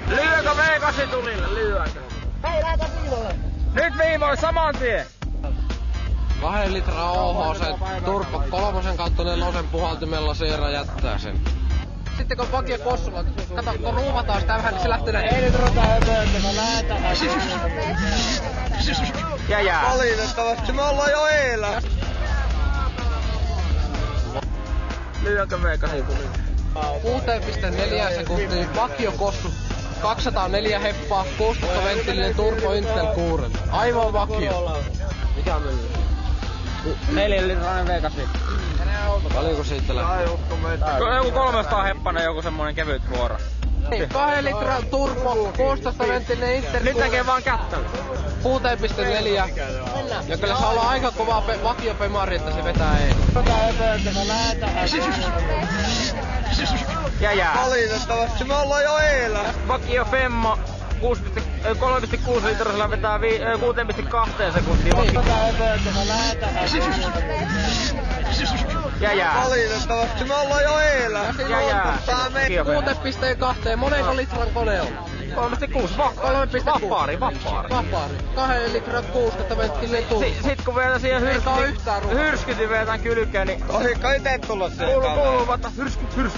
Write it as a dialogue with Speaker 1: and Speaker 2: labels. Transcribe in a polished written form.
Speaker 1: Lyökö V8 tulille? Lyökö?
Speaker 2: Hei, lähdetään viivolle!
Speaker 1: Nyt viivoille saman tien!
Speaker 3: 2 litraa OHC turbo 3 kautta 4 puhaltimella Siira jättää sen. Sitten kun vakio kossulla, kato kun ruuvataan sitä vähän, niin se lähtee näin.
Speaker 2: Ei nyt ruveta höpööttämään, lähdetään.
Speaker 1: Ja jää.
Speaker 3: Valitettavasti me ollaan jo eellä.
Speaker 1: Lyökö V8 tulille?
Speaker 3: 6,4 sekuntia vakio kossu. 204 heppaa, 16 venttillinen turbo Intel 6. Aivan vakio. Mikä on mylly?
Speaker 1: 4 litrainen V8.
Speaker 3: Paljonko siitä lähtee?
Speaker 1: Joku 300 heppanen, joku semmonen kevyt vuoro.
Speaker 3: 2 litran turbo, 16 venttillinen Intel 6.
Speaker 1: Nyt näkee vaan kättä.
Speaker 3: 6,4. Ja kyllä se on aika kova vakiopemari, että se vetää ei.
Speaker 1: Ja jää.
Speaker 3: Valitettavasti me ollaan jo eellä.
Speaker 1: Vakio Femma 3,6 litrasella vetää 6,2 sekuntia. Ja jää.
Speaker 3: Valitettavasti me ollaan jo eellä.
Speaker 1: Ja jää.
Speaker 3: 6,2. Monenko litran kone on?
Speaker 1: 3,6. Vappaari.
Speaker 3: 2 litran 16 venttillinen turbo.
Speaker 1: Sit kun vielä siihen hyrskytin vielä tän kylkeen, niin
Speaker 3: Ohi kai te tulla sen
Speaker 1: kuuluu vaan hyrskyt.